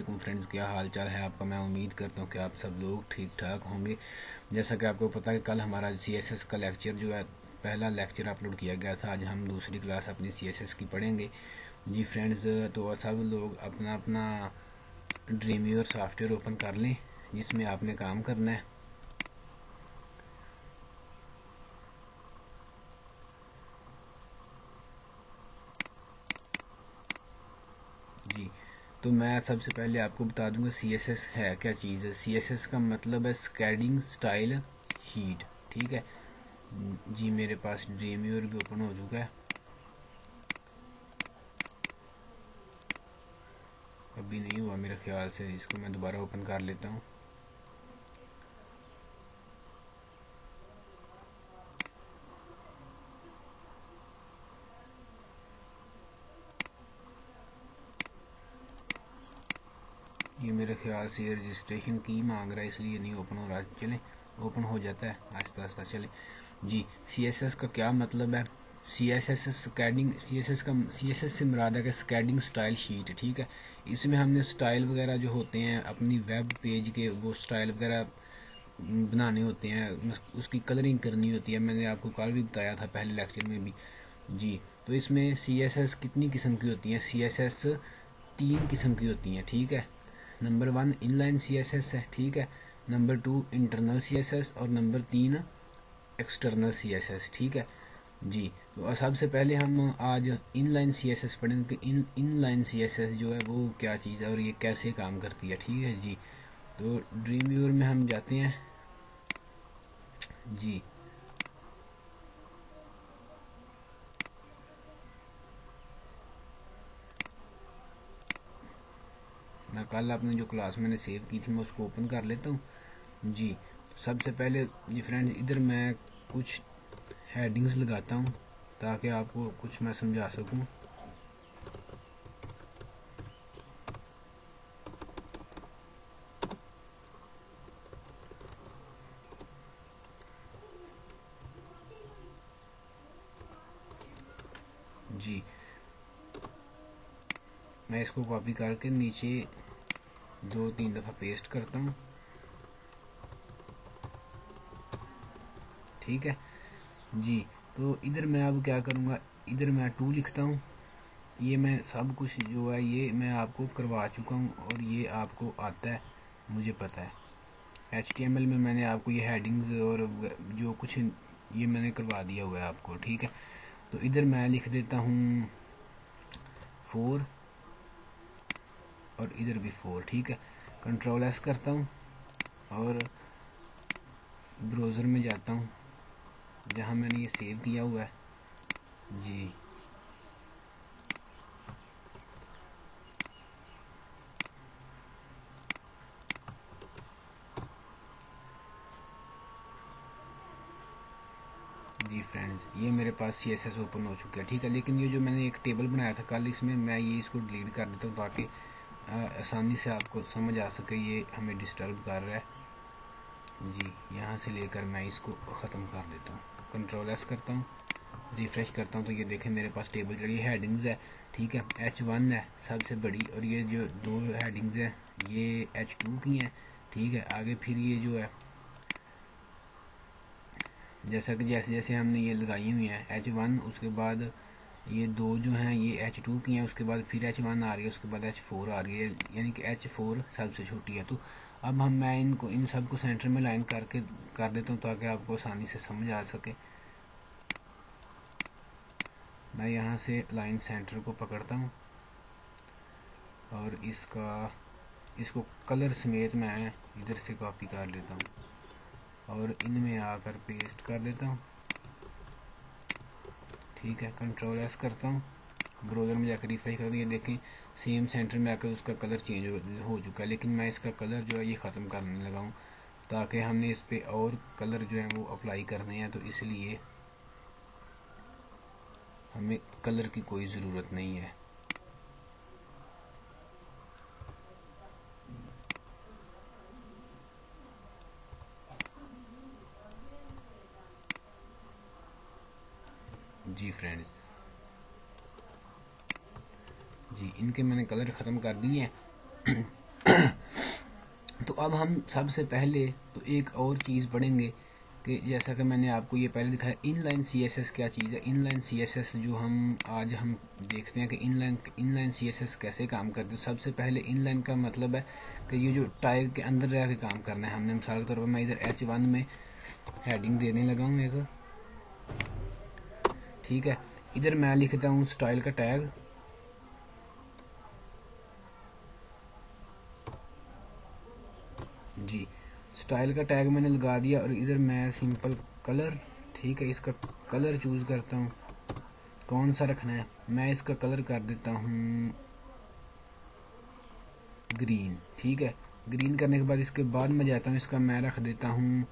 वालेकुम फ्रेंड्स, क्या हाल चाल है आपका। मैं उम्मीद करता हूँ कि आप सब लोग ठीक ठाक होंगे। जैसा कि आपको पता है कि कल हमारा CSS का लेक्चर जो है, पहला लेक्चर अपलोड किया गया था। आज हम दूसरी क्लास अपनी CSS की पढ़ेंगे जी फ्रेंड्स। तो सब लोग अपना अपना ड्रीमवीवर सॉफ्टवेयर ओपन कर लें जिसमें आपने काम करना है। जी, तो मैं सबसे पहले आपको बता दूंगा CSS है क्या चीज़ है। CSS का मतलब है स्कैडिंग स्टाइल शीट, ठीक है जी। मेरे पास ड्रीमवीवर भी ओपन हो चुका है, अभी नहीं हुआ मेरे ख्याल से। इसको मैं दोबारा ओपन कर लेता हूँ। ये मेरे ख्याल से ये रजिस्ट्रेशन की मांग रहा है, इसलिए नहीं ओपन हो रहा। चलें, ओपन हो जाता है आहिस्ता आहिस्ता। चलें जी। CSS का क्या मतलब है। CSS स्कैडिंग, CSS से मुराद है कि स्कैडिंग स्टाइल शीट, ठीक है। इसमें हमने स्टाइल वगैरह जो होते हैं अपनी वेब पेज के, वो स्टाइल वगैरह बनाने होते हैं, उसकी कलरिंग करनी होती है। मैंने आपको कल भी बताया था, पहले लेक्चर में भी जी। तो इसमें CSS कितनी किस्म की होती हैं। CSS 3 किस्म की होती हैं, ठीक है। नंबर 1 इनलाइन CSS है, ठीक है। नंबर 2 इंटरनल CSS और नंबर 3 एक्सटर्नल CSS, ठीक है जी। तो सबसे पहले हम आज इनलाइन CSS पढ़ेंगे कि इनलाइन CSS जो है वो क्या चीज़ है और ये कैसे काम करती है, ठीक है जी। तो ड्रीमव्यूअर में हम जाते हैं जी। मैं कल आपने जो क्लास मैंने सेव की थी मैं उसको ओपन कर लेता हूँ जी। तो सबसे पहले जी फ्रेंड्स, इधर मैं कुछ हेडिंग्स लगाता हूँ ताकि आपको कुछ मैं समझा सकूँ। जी, मैं इसको कॉपी करके नीचे 2-3 दफ़ा पेस्ट करता हूँ, ठीक है जी। तो इधर मैं अब क्या करूँगा, इधर मैं 2 लिखता हूँ। ये मैं सब कुछ जो है ये मैं आपको करवा चुका हूँ और ये आपको आता है, मुझे पता है। HTML में मैंने आपको ये हेडिंग्स और जो कुछ ये मैंने करवा दिया हुआ है आपको, ठीक है। तो इधर मैं लिख देता हूँ 4 और इधर भी 4, ठीक है। Ctrl+S करता हूँ और ब्राउज़र में जाता हूँ जहाँ मैंने ये सेव किया हुआ है जी। जी फ्रेंड्स, ये मेरे पास CSS ओपन हो चुका है, ठीक है। लेकिन ये जो मैंने एक टेबल बनाया था कल, इसमें मैं ये इसको डिलीट कर देता हूँ ताकि आसानी से आपको समझ आ सके। ये हमें डिस्टर्ब कर रहा है जी। यहाँ से लेकर मैं इसको ख़त्म कर देता हूँ। Ctrl+S करता हूँ, रिफ़्रेश करता हूँ तो ये देखें मेरे पास टेबल चली हेडिंग्स है, ठीक है। H1 है सबसे बड़ी और ये जो 2 हेडिंग्स हैं ये H2 की हैं, ठीक है। आगे फिर ये जो है जैसा कि जैसे जैसे हमने ये लगाई हुई हैं H1, उसके बाद ये 2 जो हैं ये H2 की हैं, उसके बाद फिर H1 आ रही है, उसके बाद H4 आ रही है, यानी कि H4 सबसे छोटी है। तो अब मैं इनको इन सब को सेंटर में लाइन करके कर देता हूँ ताकि आपको आसानी से समझ आ सके। मैं यहाँ से लाइन सेंटर को पकड़ता हूँ और इसको कलर समेत मैं इधर से कॉपी कर लेता हूँ और इनमें आकर पेस्ट कर देता हूँ, ठीक है। Ctrl+S करता हूँ, ब्राउज़र में जाकर रिफ्रेश करता हूँ। ये देखें सेम सेंटर में आकर उसका कलर चेंज हो चुका है। लेकिन मैं इसका कलर जो है ये ख़त्म करने लगा हूँ ताकि हमने इस पर और कलर जो है वो अप्लाई करने हैं, तो इसलिए हमें कलर की कोई ज़रूरत नहीं है जी फ्रेंड्स जी। इनके मैंने कलर ख़त्म कर दिए हैं तो अब हम सबसे पहले तो एक और चीज़ पढ़ेंगे कि जैसा कि मैंने आपको ये पहले दिखाया, इनलाइन सीएसएस क्या चीज़ है। इनलाइन सीएसएस जो आज हम देखते हैं कि इनलाइन सीएसएस कैसे काम करते हैं। सबसे पहले इनलाइन का मतलब है कि ये जो टैग के अंदर रह के काम करना है हमने। मिसाल के तौर पर मैं इधर H1 में हेडिंग देने लगा हूँ एक, ठीक है। इधर मैं लिखता हूँ स्टाइल का टैग, जी स्टाइल का टैग मैंने लगा दिया। और इधर मैं सिंपल कलर, ठीक है, इसका कलर चूज़ करता हूँ कौन सा रखना है। मैं इसका कलर कर देता हूँ ग्रीन, ठीक है। ग्रीन करने के बाद इसके बाद मैं जाता हूँ, इसका मैं रख देता हूँ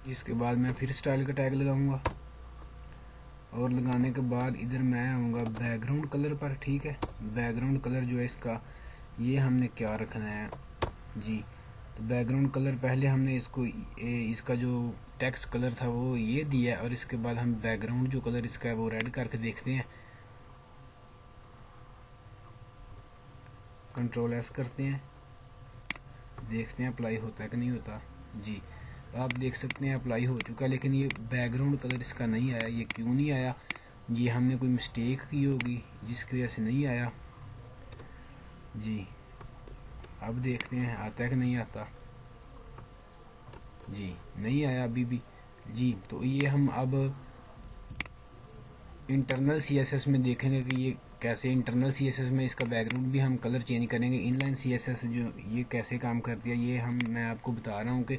इसके बाद मैं फिर स्टाइल का टैग लगाऊंगा। और लगाने के बाद इधर मैं आऊँगा बैकग्राउंड कलर पर, ठीक है। बैकग्राउंड कलर जो है इसका, ये हमने क्या रखना है जी। तो बैकग्राउंड कलर पहले हमने इसका जो टेक्स्ट कलर था वो ये दिया है। और इसके बाद हम बैकग्राउंड जो कलर इसका है वो रेड करके देखते हैं। Ctrl+S करते हैं, देखते हैं अप्लाई होता है कि नहीं होता जी। तो आप देख सकते हैं अप्लाई हो चुका है, लेकिन ये बैकग्राउंड कलर इसका नहीं आया। ये क्यों नहीं आया? ये हमने कोई मिस्टेक की होगी जिसकी वजह से नहीं आया जी। अब देखते हैं आता है कि नहीं आता जी। नहीं आया अभी भी जी। तो ये हम अब इंटरनल सीएसएस में देखेंगे कि ये कैसे इंटरनल सीएसएस में इसका बैकग्राउंड भी हम कलर चेंज करेंगे। इनलाइन सीएसएस जो ये कैसे काम करती है ये मैं आपको बता रहा हूँ कि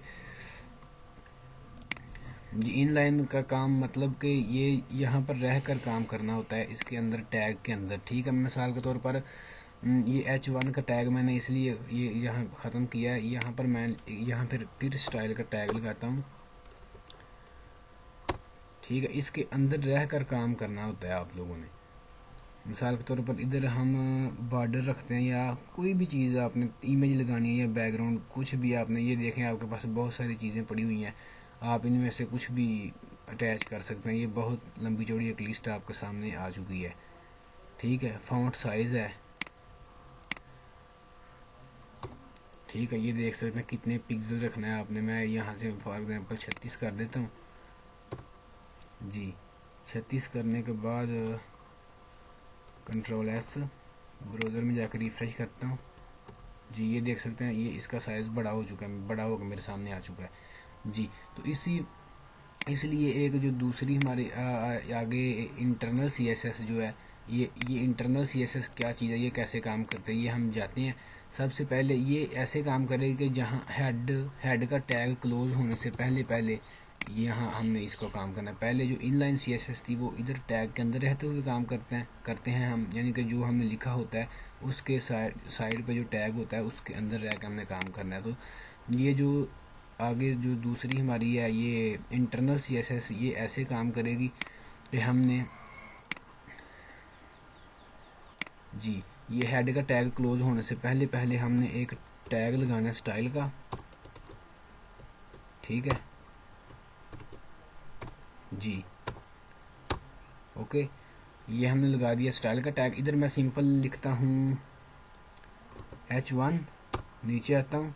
जी इनलाइन का काम मतलब कि ये यहाँ पर रह कर काम करना होता है इसके अंदर, टैग के अंदर, ठीक है। मिसाल के तौर पर ये H1 का टैग मैंने इसलिए ये यहाँ ख़त्म किया है। यहाँ पर मैं यहाँ फिर स्टाइल का टैग लगाता हूँ, ठीक है। इसके अंदर रह कर काम करना होता है आप लोगों ने। मिसाल के तौर पर इधर हम बॉर्डर रखते हैं या कोई भी चीज़ आपने इमेज लगानी है या बैकग्राउंड कुछ भी आपने, ये देखें आपके पास बहुत सारी चीज़ें पड़ी हुई हैं, आप इनमें से कुछ भी अटैच कर सकते हैं। ये बहुत लंबी चौड़ी एक लिस्ट आपके सामने आ चुकी है, ठीक है। फ़ॉन्ट साइज़ है, ठीक है। ये देख सकते हैं कितने पिक्सल रखना है आपने। मैं यहाँ से फॉर एग्जांपल 36 कर देता हूँ जी। 36 करने के बाद Ctrl+S ब्राउज़र में जाकर रिफ़्रेश करता हूँ जी। ये देख सकते हैं ये इसका साइज़ बड़ा हो चुका है, बड़ा होकर मेरे सामने आ चुका है जी। तो इसलिए एक जो दूसरी हमारे आगे इंटरनल सीएसएस जो है, ये इंटरनल सीएसएस क्या चीज़ है, ये कैसे काम करते हैं, ये हम जाते हैं। सबसे पहले ये ऐसे काम करेगा कि जहाँ हेड का टैग क्लोज होने से पहले यहाँ हमने इसको काम करना है। पहले जो इनलाइन सीएसएस थी वो इधर टैग के अंदर रहते हुए काम करते हैं हम, यानी कि जो हमने लिखा होता है उसके साइड पे जो टैग होता है उसके अंदर रह के हमने काम करना है। तो ये जो आगे जो दूसरी हमारी है ये इंटरनल सीएसएस, ये ऐसे काम करेगी कि हमने जी ये हेड का टैग क्लोज होने से पहले हमने एक टैग लगाना है स्टाइल का, ठीक है जी। ओके, ये हमने लगा दिया स्टाइल का टैग। इधर मैं सिंपल लिखता हूँ H1, नीचे आता हूँ,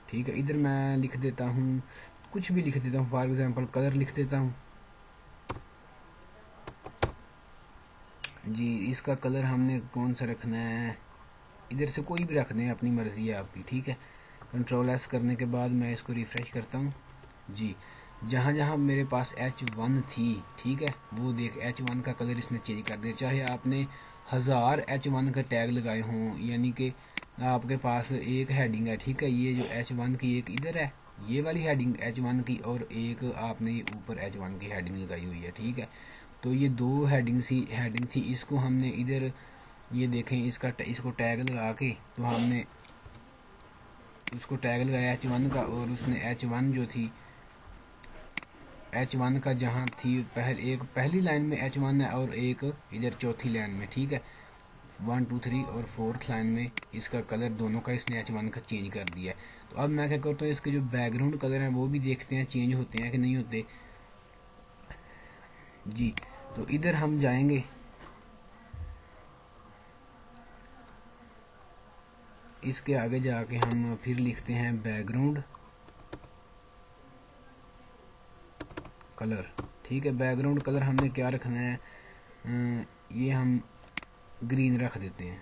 ठीक है। इधर मैं लिख देता हूँ कुछ भी लिख देता हूँ, फॉर एग्जांपल कलर लिख देता हूँ जी। इसका कलर हमने कौन सा रखना है, इधर से कोई भी रख दें, अपनी मर्ज़ी है आपकी, ठीक है। Ctrl+S करने के बाद मैं इसको रिफ़्रेश करता हूँ जी। जहाँ जहाँ मेरे पास H1 थी, ठीक है, वो देख H1 का कलर इसने चेंज कर दिया। चाहे आपने 1000 H1 का टैग लगाए हों, यानी कि आपके पास एक हेडिंग है, ठीक है, ये जो H1 की एक इधर है ये वाली हेडिंग H1 की, और एक आपने ऊपर H1 की हेडिंग लगाई हुई है, ठीक है। तो ये दो हेडिंग थी, इसको हमने इधर ये देखें इसको टैग लगा के तो हमने उसको टैग लगाया H1 का, और उसने H1 जो थी, H1 का जहाँ थी पहली लाइन में H1 है और एक इधर चौथी लाइन में, ठीक है, 1 2 3 और 4th लाइन में इसका कलर दोनों का इसने H1 का चेंज कर दिया है। तो अब मैं क्या करता हूँ, इसके जो बैकग्राउंड कलर हैं वो भी देखते हैं चेंज होते हैं कि नहीं होते। जी, तो इधर हम जाएंगे, इसके आगे जाके हम फिर लिखते हैं बैकग्राउंड कलर, ठीक है। बैकग्राउंड कलर हमने क्या रखना है, ये हम ग्रीन रख देते हैं,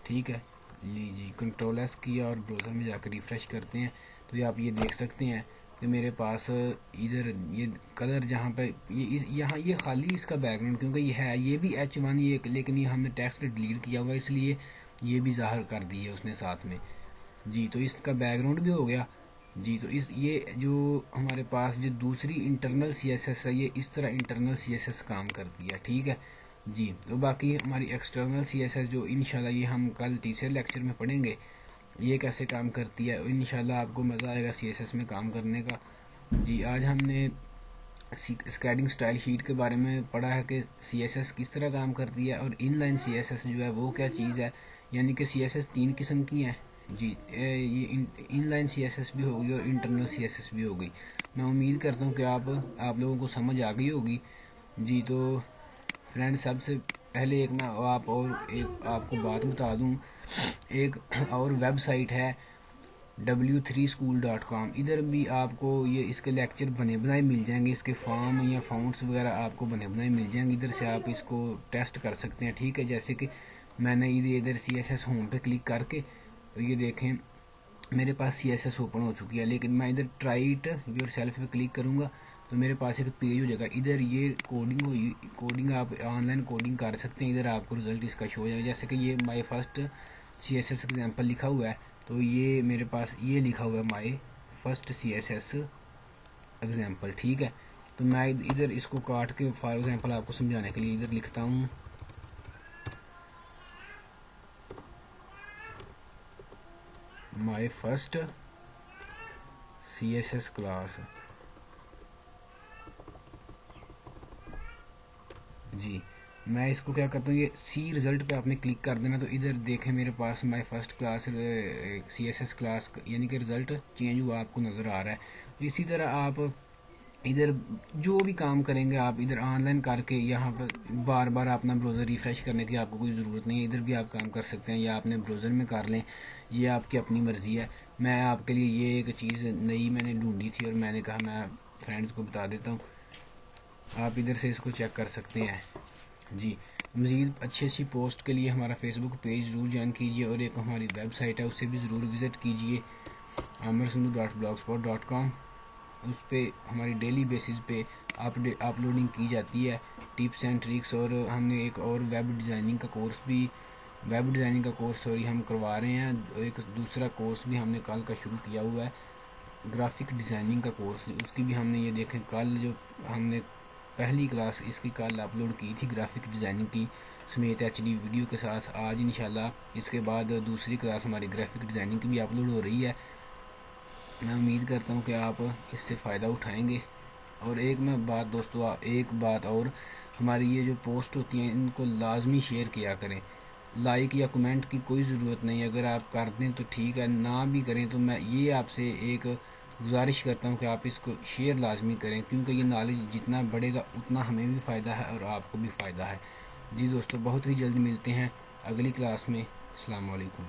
ठीक है। लीजिए Ctrl+S किया और ब्राउज़र में जाकर रिफ़्रेश करते हैं, तो ये आप ये देख सकते हैं कि मेरे पास इधर ये कलर जहाँ पे यहाँ ये खाली इसका बैकग्राउंड, क्योंकि ये है ये भी H1 ये, लेकिन ये हमने टेक्स्ट डिलीट किया हुआ इसलिए ये भी ज़ाहिर कर दी है उसने साथ में। जी, तो इसका बैकग्राउंड भी हो गया। जी, तो ये जो हमारे पास जो दूसरी इंटरनल CSS है, ये इस तरह इंटरनल CSS काम करती है, ठीक है जी। तो बाकी हमारी एक्सटर्नल CSS जो इंशाल्लाह ये हम कल तीसरे लेक्चर में पढ़ेंगे, ये कैसे काम करती है। इंशाल्लाह आपको मज़ा आएगा CSS में काम करने का। जी, आज हमने स्कैडिंग स्टाइल शीट के बारे में पढ़ा है कि CSS किस तरह काम करती है, और इनलाइन CSS जो है वो क्या चीज़ है, यानी कि CSS 3 किस्म की हैं। जी, ये इनलाइन CSS भी हो गई और इंटरनल CSS भी हो गई। मैं उम्मीद करता हूँ कि आप लोगों को समझ आ गई होगी। जी, तो फ्रेंड सबसे पहले एक आपको बात बता दूँ, एक और वेबसाइट है w3school.com। इधर भी आपको ये इसके लेक्चर बने बनाए मिल जाएंगे, इसके फॉर्म या फाउंड्स वगैरह आपको बने बनाए मिल जाएंगे। इधर से आप इसको टेस्ट कर सकते हैं, ठीक है। जैसे कि मैंने इधर CSS होम पे क्लिक करके, तो ये देखें मेरे पास CSS ओपन हो चुकी है, लेकिन मैं इधर ट्राई इट योरसेल्फ पे क्लिक करूँगा तो मेरे पास एक पेज हो जाएगा। इधर ये कोडिंग आप ऑनलाइन कोडिंग कर सकते हैं, इधर आपको रिजल्ट इसका शो हो जाएगा। जैसे कि ये माय फर्स्ट CSS एग्जाम्पल लिखा हुआ है, तो ये मेरे पास ये लिखा हुआ है माय फर्स्ट CSS एग्जाम्पल, ठीक है। तो मैं इधर इसको काट के फॉर एग्जाम्पल आपको समझाने के लिए इधर लिखता हूँ माय फर्स्ट CSS क्लास। जी, मैं इसको क्या करता हूँ, ये सी रिज़ल्ट पे आपने क्लिक कर देना, तो इधर देखें मेरे पास my first class CSS class यानी कि रिज़ल्ट चेंज हुआ आपको नज़र आ रहा है। तो इसी तरह आप इधर जो भी काम करेंगे आप इधर ऑनलाइन करके, यहाँ पर बार बार अपना ब्राउज़र रिफ़्रेश करने की आपको कोई ज़रूरत नहीं है। इधर भी आप काम कर सकते हैं या अपने ब्राउज़र में कर लें, ये आपकी अपनी मर्ज़ी है। मैं आपके लिए ये एक चीज़ नई मैंने ढूंढी थी और मैंने कहा मैं फ्रेंड्स को बता देता हूँ, आप इधर से इसको चेक कर सकते हैं। जी, मज़ीद अच्छी पोस्ट के लिए हमारा फेसबुक पेज ज़रूर ज्वाइन कीजिए, और एक हमारी वेबसाइट है उसे भी ज़रूर विज़िट कीजिए amersandhu.blogspot.com। उस पर हमारी डेली बेसिस पे अपलोडिंग की जाती है टिप्स एंड ट्रिक्स, और हमने एक और वेब डिज़ाइनिंग का कोर्स हम करवा रहे हैं। एक दूसरा कोर्स भी हमने कल का शुरू किया हुआ है, ग्राफिक डिज़ाइनिंग का कोर्स, उसकी भी हमने ये देखें कल जो हमने पहली क्लास इसकी कल अपलोड की थी ग्राफिक डिज़ाइनिंग की समेत HD वीडियो के साथ। आज इंशाल्लाह इसके बाद दूसरी क्लास हमारी ग्राफिक डिज़ाइनिंग की भी अपलोड हो रही है। मैं उम्मीद करता हूँ कि आप इससे फ़ायदा उठाएंगे। और एक बात और, हमारी ये जो पोस्ट होती हैं इनको लाजमी शेयर किया करें। लाइक या कमेंट की कोई ज़रूरत नहीं, अगर आप कर दें तो ठीक है, ना भी करें तो मैं ये आपसे एक गुजारिश करता हूँ कि आप इसको शेयर लाजमी करें, क्योंकि ये नॉलेज जितना बढ़ेगा उतना हमें भी फ़ायदा है और आपको भी फ़ायदा है। जी दोस्तों, बहुत ही जल्द मिलते हैं अगली क्लास में। अस्सलाम वालेकुम।